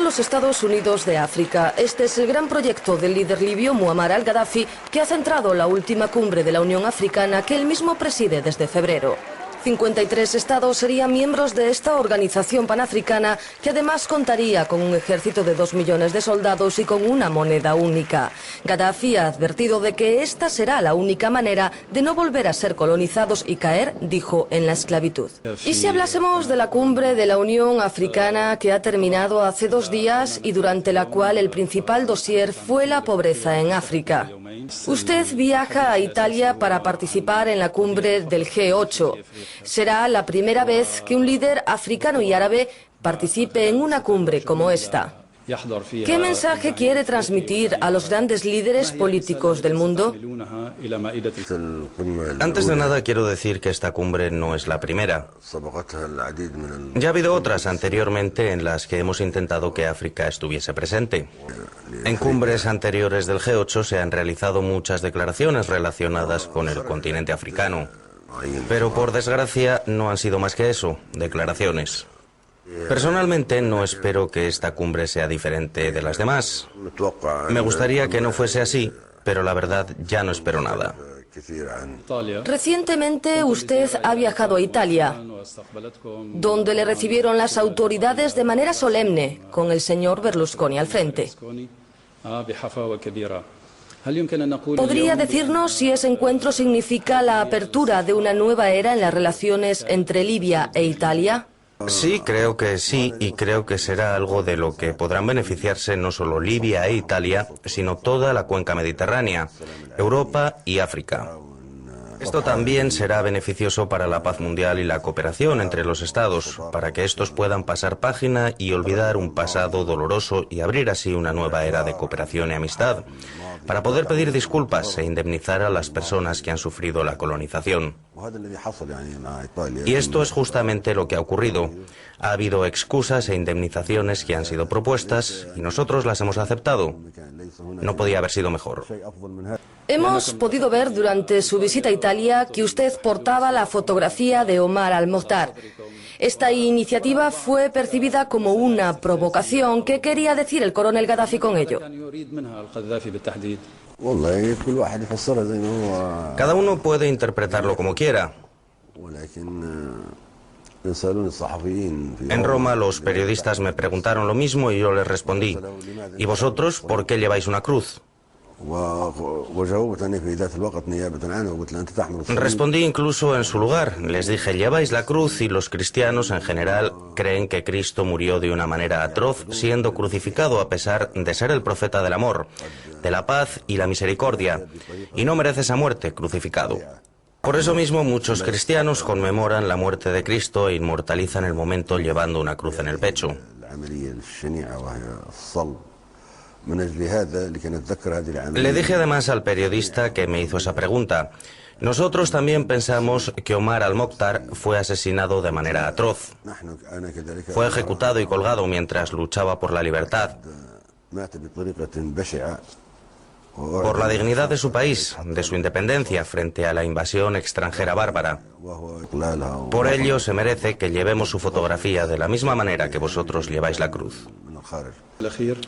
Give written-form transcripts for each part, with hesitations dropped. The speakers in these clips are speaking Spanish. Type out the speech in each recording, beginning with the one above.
los Estados Unidos de África. Este es el gran proyecto del líder libio Muammar al-Gaddafi, que ha centrado la última cumbre de la Unión Africana que él mismo preside desde febrero. 53 estados serían miembros de esta organización panafricana, que además contaría con un ejército de 2 millones de soldados y con una moneda única. Gaddafi ha advertido de que esta será la única manera de no volver a ser colonizados y caer, dijo, en la esclavitud. Y si hablásemos de la cumbre de la Unión Africana que ha terminado hace 2 días y durante la cual el principal dossier fue la pobreza en África. Usted viaja a Italia para participar en la cumbre del G8. Será la primera vez que un líder africano y árabe participe en una cumbre como esta. ¿Qué mensaje quiere transmitir a los grandes líderes políticos del mundo? Antes de nada quiero decir que esta cumbre no es la primera. Ya ha habido otras anteriormente en las que hemos intentado que África estuviese presente. En cumbres anteriores del G8 se han realizado muchas declaraciones relacionadas con el continente africano. Pero por desgracia no han sido más que eso, declaraciones. Personalmente no espero que esta cumbre sea diferente de las demás. Me gustaría que no fuese así, pero la verdad ya no espero nada. Recientemente usted ha viajado a Italia, donde le recibieron las autoridades de manera solemne, con el señor Berlusconi al frente. ¿Podría decirnos si ese encuentro significa la apertura de una nueva era en las relaciones entre Libia e Italia? Sí, creo que sí, y creo que será algo de lo que podrán beneficiarse no solo Libia e Italia, sino toda la cuenca mediterránea, Europa y África. Esto también será beneficioso para la paz mundial y la cooperación entre los estados, para que estos puedan pasar página y olvidar un pasado doloroso y abrir así una nueva era de cooperación y amistad, para poder pedir disculpas e indemnizar a las personas que han sufrido la colonización. Y esto es justamente lo que ha ocurrido. Ha habido excusas e indemnizaciones que han sido propuestas y nosotros las hemos aceptado. No podía haber sido mejor. Hemos podido ver durante su visita a Italia que usted portaba la fotografía de Omar al-Mokhtar. Esta iniciativa fue percibida como una provocación. ¿Qué quería decir el coronel Gaddafi con ello? Cada uno puede interpretarlo como quiera. En Roma los periodistas me preguntaron lo mismo y yo les respondí: ¿y vosotros por qué lleváis una cruz? Respondí incluso en su lugar. Les dije: lleváis la cruz y los cristianos en general creen que Cristo murió de una manera atroz siendo crucificado a pesar de ser el profeta del amor, de la paz y la misericordia, y no merece esa muerte crucificado. Por eso mismo muchos cristianos conmemoran la muerte de Cristo e inmortalizan el momento llevando una cruz en el pecho. Le dije además al periodista que me hizo esa pregunta: nosotros también pensamos que Omar al-Mokhtar fue asesinado de manera atroz. Fue ejecutado y colgado mientras luchaba por la libertad, por la dignidad de su país, de su independencia frente a la invasión extranjera bárbara. Por ello se merece que llevemos su fotografía de la misma manera que vosotros lleváis la cruz.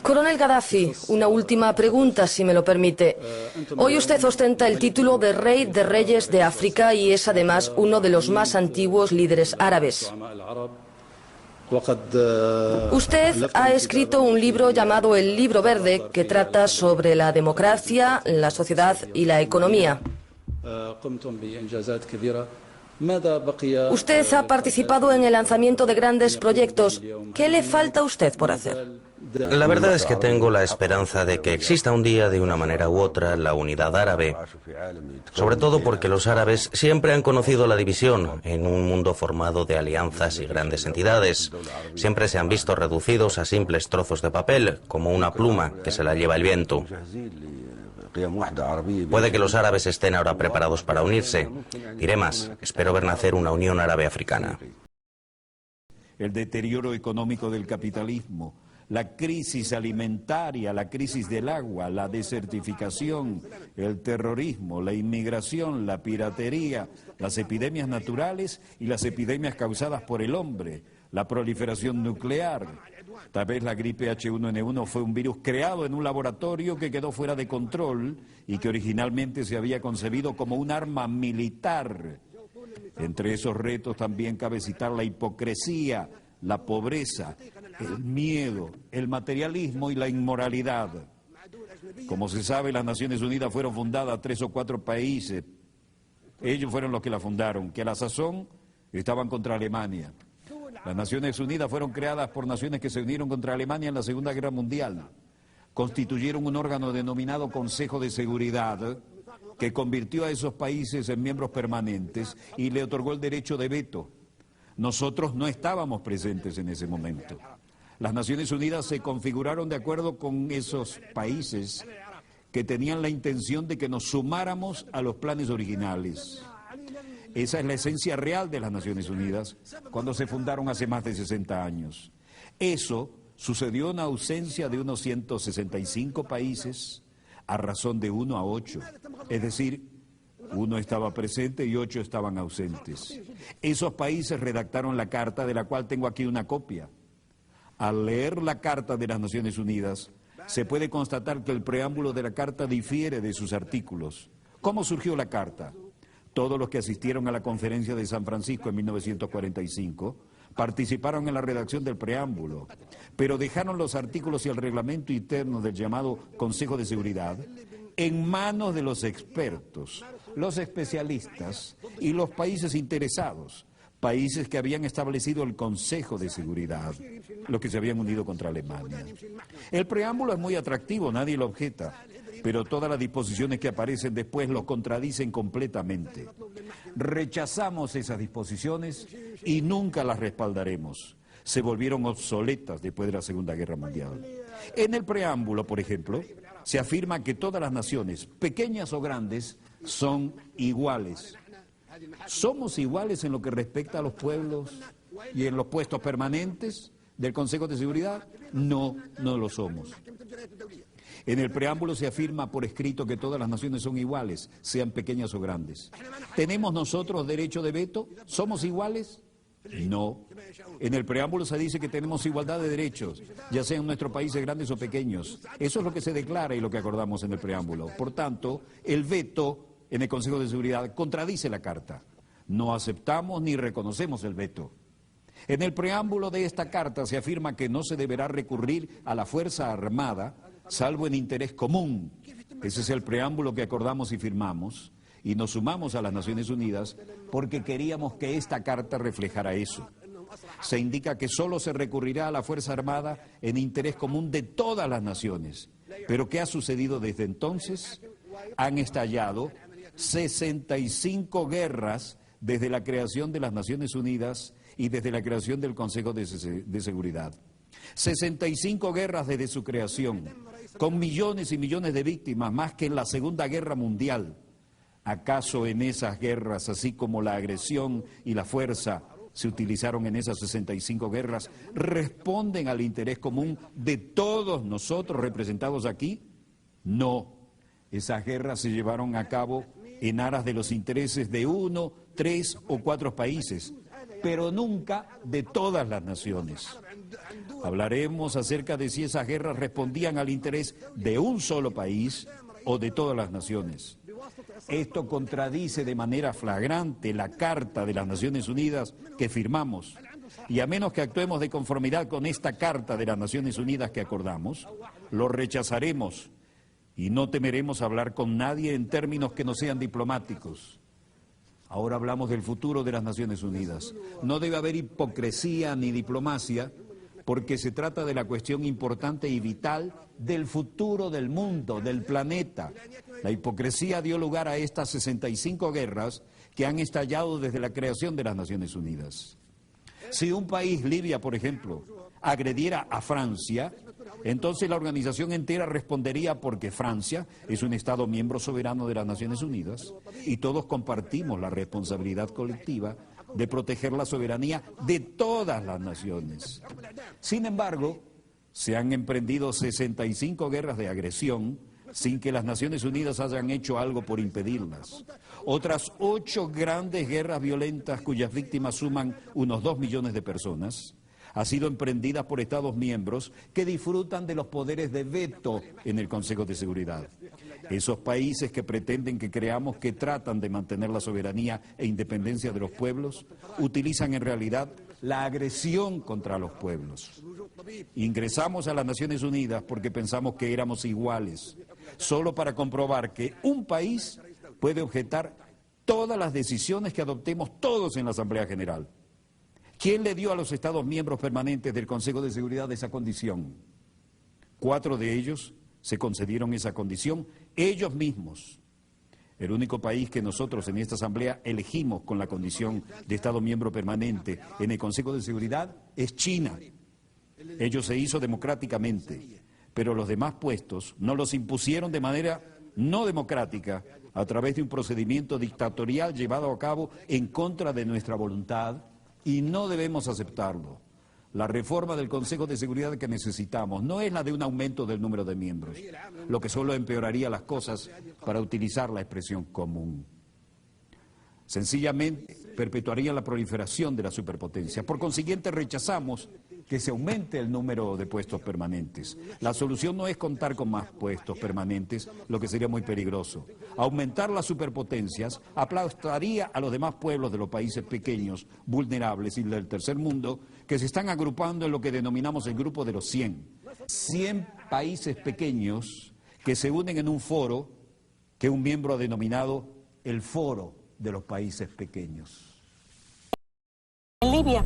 Coronel Gaddafi, una última pregunta, si me lo permite. Hoy usted ostenta el título de Rey de Reyes de África y es además uno de los más antiguos líderes árabes. Usted ha escrito un libro llamado El Libro Verde, que trata sobre la democracia, la sociedad y la economía. Usted ha participado en el lanzamiento de grandes proyectos. ¿Qué le falta a usted por hacer? La verdad es que tengo la esperanza de que exista un día, de una manera u otra, la unidad árabe. Sobre todo porque los árabes siempre han conocido la división en un mundo formado de alianzas y grandes entidades. Siempre se han visto reducidos a simples trozos de papel, como una pluma que se la lleva el viento. Puede que los árabes estén ahora preparados para unirse. Diré más, espero ver nacer una Unión Árabe Africana. El deterioro económico del capitalismo, la crisis alimentaria, la crisis del agua, la desertificación, el terrorismo, la inmigración, la piratería, las epidemias naturales y las epidemias causadas por el hombre, la proliferación nuclear. Tal vez la gripe H1N1 fue un virus creado en un laboratorio que quedó fuera de control y que originalmente se había concebido como un arma militar. Entre esos retos también cabe citar la hipocresía, la pobreza, el miedo, el materialismo y la inmoralidad. Como se sabe, las Naciones Unidas fueron fundadas 3 o 4 países. Ellos fueron los que la fundaron, que a la sazón estaban contra Alemania. Las Naciones Unidas fueron creadas por naciones que se unieron contra Alemania en la Segunda Guerra Mundial. Constituyeron un órgano denominado Consejo de Seguridad, que convirtió a esos países en miembros permanentes y le otorgó el derecho de veto. Nosotros no estábamos presentes en ese momento. Las Naciones Unidas se configuraron de acuerdo con esos países que tenían la intención de que nos sumáramos a los planes originales. Esa es la esencia real de las Naciones Unidas cuando se fundaron hace más de 60 años. Eso sucedió en ausencia de unos 165 países a razón de 1 a 8. Es decir, 1 estaba presente y 8 estaban ausentes. Esos países redactaron la carta, de la cual tengo aquí una copia. Al leer la Carta de las Naciones Unidas, se puede constatar que el preámbulo de la Carta difiere de sus artículos. ¿Cómo surgió la Carta? Todos los que asistieron a la Conferencia de San Francisco en 1945 participaron en la redacción del preámbulo, pero dejaron los artículos y el reglamento interno del llamado Consejo de Seguridad en manos de los expertos, los especialistas y los países interesados, países que habían establecido el Consejo de Seguridad, los que se habían unido contra Alemania. El preámbulo es muy atractivo, nadie lo objeta, pero todas las disposiciones que aparecen después lo contradicen completamente. Rechazamos esas disposiciones y nunca las respaldaremos. Se volvieron obsoletas después de la Segunda Guerra Mundial. En el preámbulo, por ejemplo, se afirma que todas las naciones, pequeñas o grandes, son iguales. ¿Somos iguales en lo que respecta a los pueblos y en los puestos permanentes del Consejo de Seguridad? No, no lo somos. En el preámbulo se afirma por escrito que todas las naciones son iguales, sean pequeñas o grandes. ¿Tenemos nosotros derecho de veto? ¿Somos iguales? No. En el preámbulo se dice que tenemos igualdad de derechos, ya sean en nuestros países grandes o pequeños. Eso es lo que se declara y lo que acordamos en el preámbulo. Por tanto, el veto en el Consejo de Seguridad contradice la Carta. No aceptamos ni reconocemos el veto. En el preámbulo de esta Carta se afirma que no se deberá recurrir a la Fuerza Armada, salvo en interés común. Ese es el preámbulo que acordamos y firmamos, y nos sumamos a las Naciones Unidas porque queríamos que esta Carta reflejara eso. Se indica que solo se recurrirá a la Fuerza Armada en interés común de todas las naciones. ¿Pero qué ha sucedido desde entonces? Han estallado 65 guerras desde la creación de las Naciones Unidas y desde la creación del Consejo de Seguridad. 65 guerras desde su creación, con millones y millones de víctimas, más que en la Segunda Guerra Mundial. ¿Acaso en esas guerras, así como la agresión y la fuerza se utilizaron en esas 65 guerras, responden al interés común de todos nosotros representados aquí? No. Esas guerras se llevaron a cabo en aras de los intereses de 1, 3 o 4 países, pero nunca de todas las naciones. Hablaremos acerca de si esas guerras respondían al interés de un solo país o de todas las naciones. Esto contradice de manera flagrante la Carta de las Naciones Unidas que firmamos, y a menos que actuemos de conformidad con esta Carta de las Naciones Unidas que acordamos, lo rechazaremos y no temeremos hablar con nadie en términos que no sean diplomáticos. Ahora hablamos del futuro de las Naciones Unidas. No debe haber hipocresía ni diplomacia, porque se trata de la cuestión importante y vital del futuro del mundo, del planeta. La hipocresía dio lugar a estas 65 guerras que han estallado desde la creación de las Naciones Unidas. Si un país, Libia, por ejemplo, agrediera a Francia, entonces la organización entera respondería porque Francia es un Estado miembro soberano de las Naciones Unidas y todos compartimos la responsabilidad colectiva de proteger la soberanía de todas las naciones. Sin embargo, se han emprendido 65 guerras de agresión sin que las Naciones Unidas hayan hecho algo por impedirlas. Otras 8 grandes guerras violentas cuyas víctimas suman unos 2 millones de personas. ha sido emprendida por Estados miembros que disfrutan de los poderes de veto en el Consejo de Seguridad. Esos países que pretenden que creamos que tratan de mantener la soberanía e independencia de los pueblos, utilizan en realidad la agresión contra los pueblos. Ingresamos a las Naciones Unidas porque pensamos que éramos iguales, solo para comprobar que un país puede objetar todas las decisiones que adoptemos todos en la Asamblea General. ¿Quién le dio a los Estados miembros permanentes del Consejo de Seguridad esa condición? 4 de ellos se concedieron esa condición ellos mismos. El único país que nosotros en esta Asamblea elegimos con la condición de Estado miembro permanente en el Consejo de Seguridad es China. Ello se hizo democráticamente, pero los demás puestos nos los impusieron de manera no democrática a través de un procedimiento dictatorial llevado a cabo en contra de nuestra voluntad y no debemos aceptarlo. La reforma del Consejo de Seguridad que necesitamos no es la de un aumento del número de miembros, lo que solo empeoraría las cosas para utilizar la expresión común. Sencillamente perpetuaría la proliferación de la superpotencia. Por consiguiente, rechazamos que se aumente el número de puestos permanentes. La solución no es contar con más puestos permanentes, lo que sería muy peligroso. Aumentar las superpotencias aplastaría a los demás pueblos de los países pequeños, vulnerables y del tercer mundo, que se están agrupando en lo que denominamos el grupo de los 100. 100 países pequeños que se unen en un foro que un miembro ha denominado el Foro de los Países Pequeños. En Libia,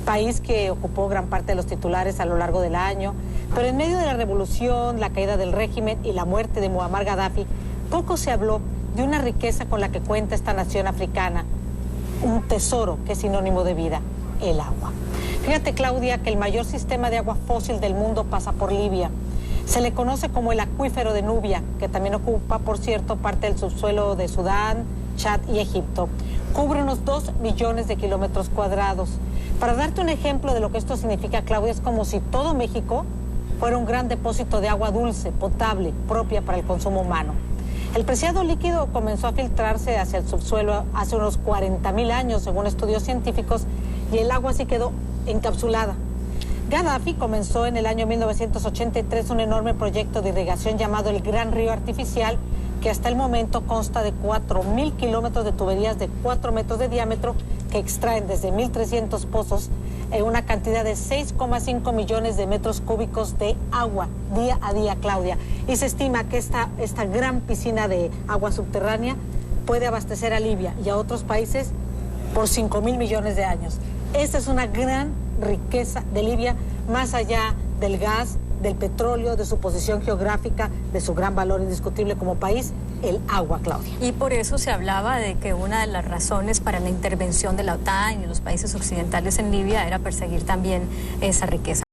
país que ocupó gran parte de los titulares a lo largo del año, pero en medio de la revolución, la caída del régimen y la muerte de Muammar Gaddafi, poco se habló de una riqueza con la que cuenta esta nación africana, un tesoro que es sinónimo de vida, el agua. Fíjate, Claudia, que el mayor sistema de agua fósil del mundo pasa por Libia. Se le conoce como el acuífero de Nubia, que también ocupa, por cierto, parte del subsuelo de Sudán, Chad y Egipto. Cubre unos 2 millones de kilómetros cuadrados. Para darte un ejemplo de lo que esto significa, Claudia, es como si todo México fuera un gran depósito de agua dulce, potable, propia para el consumo humano. El preciado líquido comenzó a filtrarse hacia el subsuelo hace unos 40.000 años, según estudios científicos, y el agua así quedó encapsulada. Gaddafi comenzó en el año 1983 un enorme proyecto de irrigación llamado el Gran Río Artificial, que hasta el momento consta de 4.000 kilómetros de tuberías de 4 metros de diámetro que extraen desde 1.300 pozos una cantidad de 6,5 millones de metros cúbicos de agua día a día, Claudia. Y se estima que esta gran piscina de agua subterránea puede abastecer a Libia y a otros países por 5.000 millones de años. Esta es una gran riqueza de Libia, más allá del gas, del petróleo, de su posición geográfica, de su gran valor indiscutible como país, el agua, Claudia. Y por eso se hablaba de que una de las razones para la intervención de la OTAN y los países occidentales en Libia era perseguir también esa riqueza.